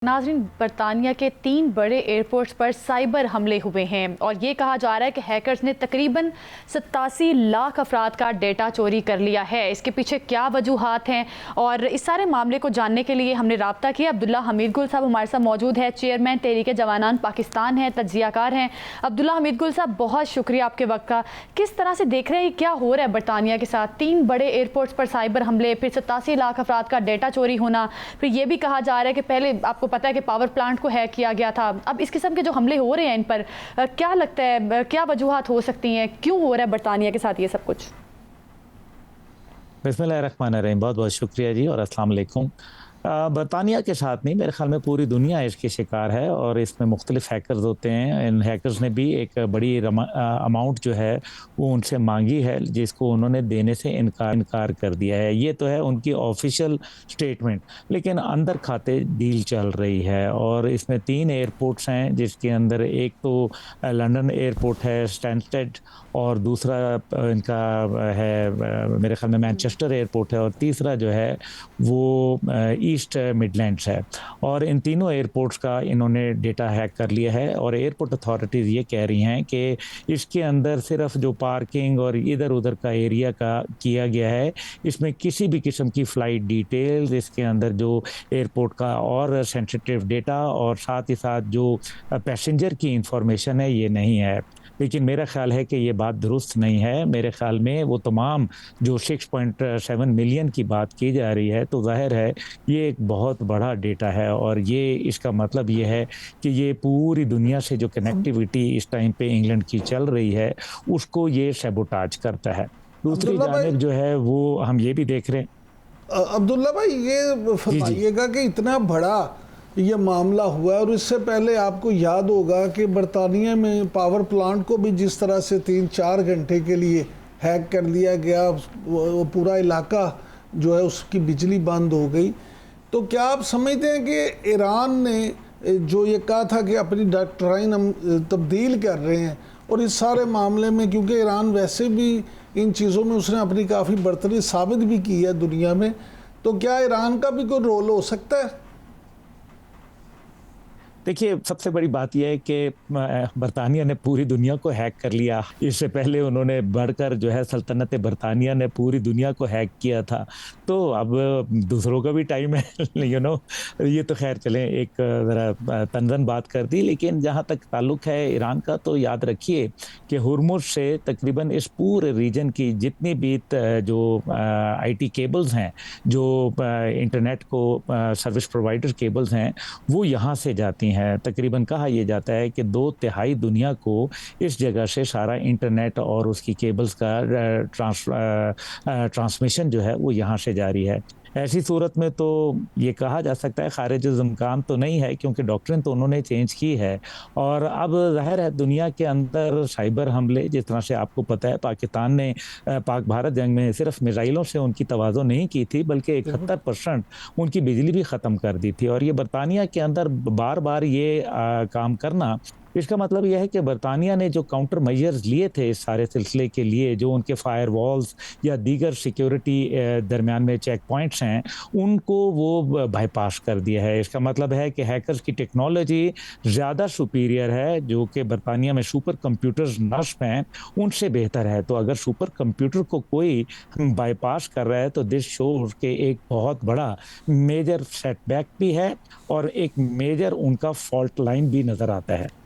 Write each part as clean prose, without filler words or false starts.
नाज़रीन, बरतानिया के 3 बड़े एयरपोर्ट्स पर साइबर हमले हुए हैं और ये कहा जा रहा है कि हैकर्स ने तकरीबन 87 लाख अफराद का डेटा चोरी कर लिया है। इसके पीछे क्या वजूहात हैं और इस सारे मामले को जानने के लिए हमने रब्ता किया। अब्दुल्ला हमीद गुल साहब हमारे साथ मौजूद है, चेयरमैन तहरीक जवानान पाकिस्तान हैं, तज्जियाकार हैं। अब्दुल्ला हमीद गुल साहब, बहुत शुक्रिया आपके वक्त का। किस तरह से देख रहे हैं क्या हो रहा है बरतानिया के साथ? 3 बड़े एयरपोर्ट्स पर साइबर हमले, फिर 87 लाख अफराद का डेटा चोरी होना, फिर ये भी कहा जा रहा है कि पहले आपको पता है कि पावर प्लांट को हैक किया गया था। अब इस किस्म के जो हमले हो रहे हैं इन पर क्या लगता है, क्या वजूहात हो सकती हैं, क्यों हो रहा है बरतानिया के साथ ये सब कुछ? बिस्मिल्लाहिर्रहमानिर्रहीम, बहुत बहुत शुक्रिया जी और अस्सलाम वालेकुम। बरतानिया के साथ नहीं, मेरे ख्याल में पूरी दुनिया इसके शिकार है और इसमें मुख्तलिफ हैकर्स होते हैं। इन हैकर्स ने भी एक बड़ी अमाउंट जो है वो उनसे मांगी है, जिसको उन्होंने देने से इनकार कर दिया है। ये तो है उनकी ऑफिशियल स्टेटमेंट, लेकिन अंदर खाते डील चल रही है। और इसमें 3 एयरपोर्ट्स हैं, जिसके अंदर एक तो लंदन एयरपोर्ट है, स्टैनस्टेड, और दूसरा इनका है मेरे ख्याल में मैनचेस्टर एयरपोर्ट है, और तीसरा जो है वो ईस्ट मिडलैंड्स है। और इन तीनों एयरपोर्ट्स का इन्होंने डेटा हैक कर लिया है और एयरपोर्ट अथॉरिटीज़ ये कह रही हैं कि इसके अंदर सिर्फ जो पार्किंग और इधर उधर का एरिया का किया गया है, इसमें किसी भी किस्म की फ़्लाइट डिटेल्स, इसके अंदर जो एयरपोर्ट का और सेंसिटिव डेटा और साथ ही साथ जो पैसेंजर की इंफॉर्मेशन है, ये नहीं है। लेकिन मेरा ख़्याल है कि ये बात दुरुस्त नहीं है। मेरे ख़्याल में वो तमाम जो 6.7 मिलियन की बात की जा रही है, तो ज़ाहिर है ये एक बहुत बड़ा डेटा है और ये इसका मतलब ये है कि ये पूरी दुनिया से जो कनेक्टिविटी इस टाइम पे इंग्लैंड की चल रही है, उसको ये सैबोटाज करता है। दूसरी जानिब जो है वो हम ये भी देख रहे हैं। अब्दुल्ला भाई, ये फरमाइएगा कि इतना बड़ा ये मामला हुआ है और इससे पहले आपको याद होगा कि बरतानिया में पावर प्लांट को भी जिस तरह से 3-4 घंटे के लिए हैक कर दिया गया, वो पूरा इलाका जो है उसकी बिजली बंद हो गई। तो क्या आप समझते हैं कि ईरान ने जो ये कहा था कि अपनी डॉक्ट्राइन हम तब्दील कर रहे हैं, और इस सारे मामले में क्योंकि ईरान वैसे भी इन चीज़ों में उसने अपनी काफ़ी बर्तरी साबित भी की है दुनिया में, तो क्या ईरान का भी कोई रोल हो सकता है? देखिए, सबसे बड़ी बात यह है कि बरतानिया ने पूरी दुनिया को हैक कर लिया। इससे पहले उन्होंने बढ़कर जो है सल्तनत बरतानिया ने पूरी दुनिया को हैक किया था। तो अब दूसरों का भी टाइम है ये तो खैर चलें, एक ज़रा तंज़न बात कर दी। लेकिन जहाँ तक ताल्लुक़ है ईरान का, तो याद रखिए कि हुर्मुज़ से तकरीबन इस पूरे रीजन की जितनी भी जो IT केबल्स हैं, जो इंटरनेट को सर्विस प्रोवाइडर केबल्स हैं, वो यहाँ से जाती हैं। तकरीबन कहा यह जाता है कि 2/3 दुनिया को इस जगह से सारा इंटरनेट और उसकी केबल्स का ट्रांसमिशन जो है वो यहाँ से जारी है। ऐसी सूरत में तो ये कहा जा सकता है ख़ारिज-ए-इम्कान तो नहीं है, क्योंकि डॉक्ट्रिन तो उन्होंने चेंज की है। और अब ज़ाहिर है दुनिया के अंदर साइबर हमले, जिस तरह से आपको पता है पाकिस्तान ने पाक भारत जंग में सिर्फ मिसाइलों से उनकी तवाज़ो नहीं की थी, बल्कि 71% उनकी बिजली भी ख़त्म कर दी थी। और ये बरतानिया के अंदर बार बार ये काम करना, इसका मतलब यह है कि बरतानिया ने जो काउंटर मेजर्स लिए थे इस सारे सिलसिले के लिए, जो उनके फायरवॉल्स या दीगर सिक्योरिटी दरमियान में चेक पॉइंट्स हैं, उनको वो बाईपास कर दिया है। इसका मतलब है कि हैकर्स की टेक्नोलॉजी ज़्यादा सुपीरियर है, जो कि बरतानिया में सुपर कंप्यूटर्स नस्ब हैं, उनसे बेहतर है। तो अगर सुपर कंप्यूटर को कोई बाईपास कर रहा है, तो दिस शोज़ के एक बहुत बड़ा मेजर सेटबैक भी है और एक मेजर उनका फॉल्ट लाइन भी नज़र आता है।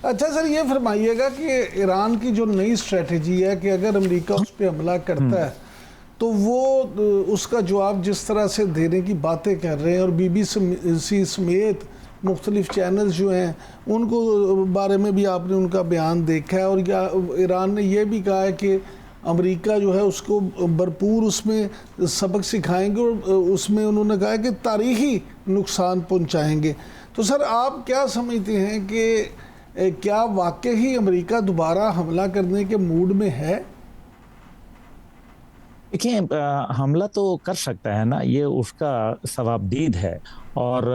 अच्छा सर, ये फरमाइएगा कि ईरान की जो नई स्ट्रेटजी है कि अगर अमेरिका उस पर हमला करता है तो वो उसका जवाब जिस तरह से देने की बातें कर रहे हैं, और BBC समेत मुख्तलिफ चैनल्स जो हैं उनको बारे में भी आपने उनका बयान देखा है। और या ईरान ने यह भी कहा है कि अमेरिका जो है उसको भरपूर उसमें सबक सिखाएंगे और उसमें उन्होंने कहा है कि तारीख़ी नुकसान पहुँचाएँगे। तो सर, आप क्या समझते हैं कि क्या वाकई ही अमेरिका दोबारा हमला करने के मूड में है? देखिए, हमला तो कर सकता है ना, ये उसका सवाबदीद है। और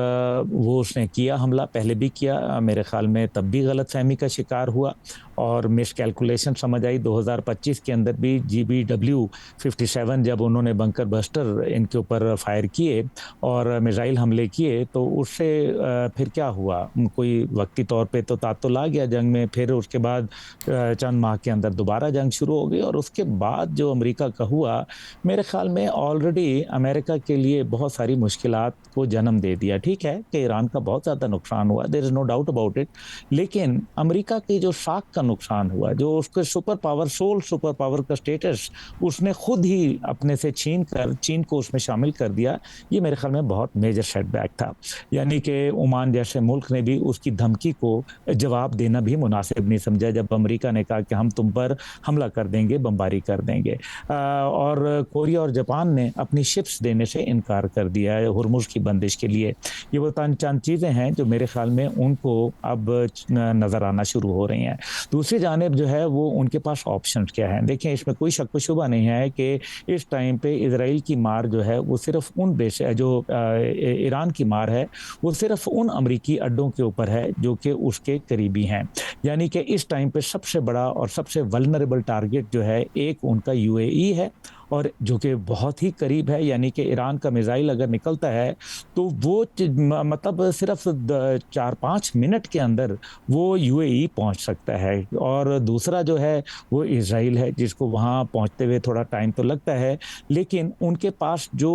वो उसने किया हमला, पहले भी किया, मेरे ख्याल में तब भी गलतफहमी का शिकार हुआ और मिसकैलकुलेशन समझ आई। 2025 के अंदर भी GBW-57 जब उन्होंने बंकर बस्टर इनके ऊपर फायर किए और मिसाइल हमले किए, तो उससे फिर क्या हुआ, कोई वक्ती तौर पे तो तातुल आ गया जंग में, फिर उसके बाद चंद माह के अंदर दोबारा जंग शुरू हो गई और उसके बाद जो अमेरिका का हुआ, मेरे ख्याल में ऑलरेडी अमेरिका के लिए बहुत सारी मुश्किलात को जन्म दे दिया। ठीक है कि ईरान का बहुत ज़्यादा नुकसान हुआ, there is no doubt about it, लेकिन अमेरिका की जो साख का नुकसान हुआ, जो उसके super power, sole super power का स्टेटस उसने खुद ही अपने से छीन कर चीन को उसमें शामिल कर दिया, ये मेरे ख्याल में बहुत मेजर सेटबैक था। यानी कि ओमान जैसे मुल्क ने भी उसकी धमकी को जवाब देना भी मुनासिब नहीं समझा जब अमेरिका ने कहा कि हम तुम पर हमला कर देंगे, बमबारी कर देंगे। और कोरिया और जापान ने अपनी शिप्स देने से इनकार कर दिया है हुर्मुज की बंदिश के लिए। ये वो चंद चीज़ें हैं जो मेरे ख्याल में उनको अब नज़र आना शुरू हो रही हैं। दूसरी जानिब जो है वो उनके पास ऑप्शन क्या है, देखें इसमें कोई शक व शुबा नहीं है कि इस टाइम पे इजराइल की मार जो है वो सिर्फ उन देश जो ईरान की मार है वो सिर्फ उन अमरीकी अड्डों के ऊपर है जो कि उसके करीबी हैं। यानी कि इस टाइम पे सबसे बड़ा और सबसे वल्नरेबल टारगेट जो है एक उनका UAE है और जो कि बहुत ही करीब है, यानी कि ईरान का मिसाइल अगर निकलता है तो वो मतलब सिर्फ 4-5 मिनट के अंदर वो UAE पहुंच सकता है। और दूसरा जो है वो इजराइल है जिसको वहां पहुंचते हुए थोड़ा टाइम तो लगता है, लेकिन उनके पास जो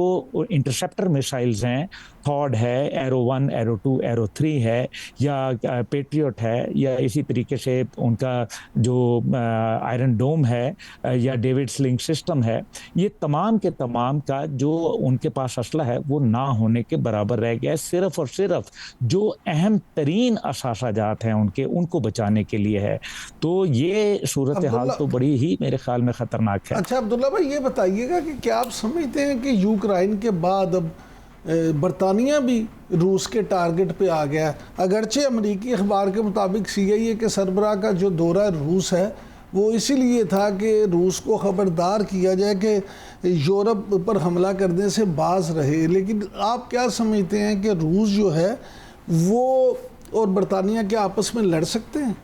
इंटरसेप्टर मिसाइल्स हैं, थॉड है, एरो 1, एरो 2, एरो 3 है, या पेट्रियट है, या इसी तरीके से उनका जो आयरन डोम है या डेविड स्लिंग सिस्टम है, ये तमाम के तमाम का जो उनके पास असला है वो ना होने के बराबर रह गया है। सिर्फ और सिर्फ जो अहम तरीन असासाजात हैं उनको बचाने के लिए है। तो ये सूरत हाल तो बड़ी ही मेरे ख्याल में ख़तरनाक है। अच्छा अब्दुल्ला भाई, ये बताइएगा कि क्या आप समझते हैं कि यूक्रेन के बाद अब बरतानिया भी रूस के टारगेट पे आ गया? अगरचे अमरीकी अखबार के मुताबिक CIA के सरबराह का जो दौरा रूस है वो इसीलिए था कि रूस को ख़बरदार किया जाए कि यूरोप पर हमला करने से बाज रहे, लेकिन आप क्या समझते हैं कि रूस जो है वो और बरतानिया के आपस में लड़ सकते हैं?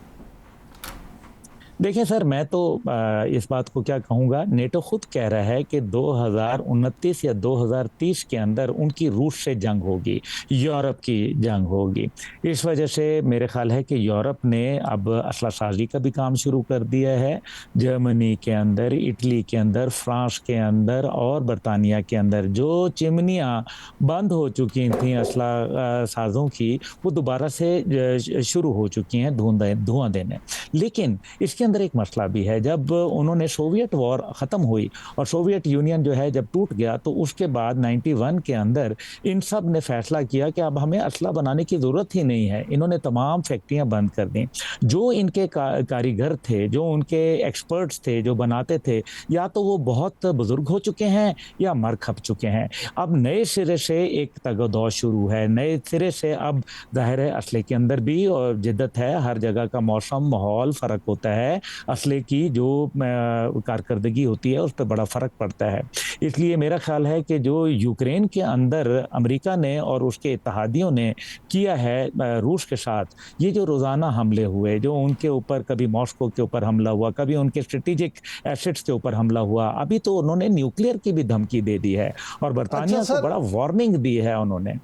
देखिए सर, मैं तो इस बात को क्या कहूँगा, नेटो खुद कह रहा है कि 2029 या 2030 के अंदर उनकी रूस से जंग होगी, यूरोप की जंग होगी। इस वजह से मेरे ख्याल है कि यूरोप ने अब असला साजी का भी काम शुरू कर दिया है। जर्मनी के अंदर, इटली के अंदर, फ्रांस के अंदर और बरतानिया के अंदर जो चिमनियाँ बंद हो चुकी थी असला साजों की, वो दोबारा से शुरू हो चुकी हैं धुआं देने। लेकिन इसके अंदर एक मसला भी है, जब उन्होंने सोवियत वॉर ख़त्म हुई और सोवियत यूनियन जो है जब टूट गया, तो उसके बाद 91 के अंदर इन सब ने फैसला किया कि अब हमें असला बनाने की ज़रूरत ही नहीं है। इन्होंने तमाम फैक्ट्रियां बंद कर दी। जो इनके कारीगर थे, जो उनके एक्सपर्ट्स थे, जो बनाते थे, या तो वो बहुत बुजुर्ग हो चुके हैं या मर खप चुके हैं। अब नए सिरे से एक तगदौ शुरू है, नए सिरे से अब ज़ाहिर है असले के अंदर भी और जिद्दत है, हर जगह का मौसम माहौल फ़र्क होता है, असले की जो कारकर्दगी होती है उस पर बड़ा फ़र्क पड़ता है। इसलिए मेरा ख्याल है कि जो यूक्रेन के अंदर अमेरिका ने और उसके इत्तहादियों ने किया है रूस के साथ, ये जो रोज़ाना हमले हुए, जो उनके ऊपर कभी मॉस्को के ऊपर हमला हुआ, कभी उनके स्ट्रेटेजिक एसेट्स के ऊपर हमला हुआ, अभी तो उन्होंने न्यूक्लियर की भी धमकी दे दी है और बरतानिया को बड़ा वार्निंग दी है उन्होंने।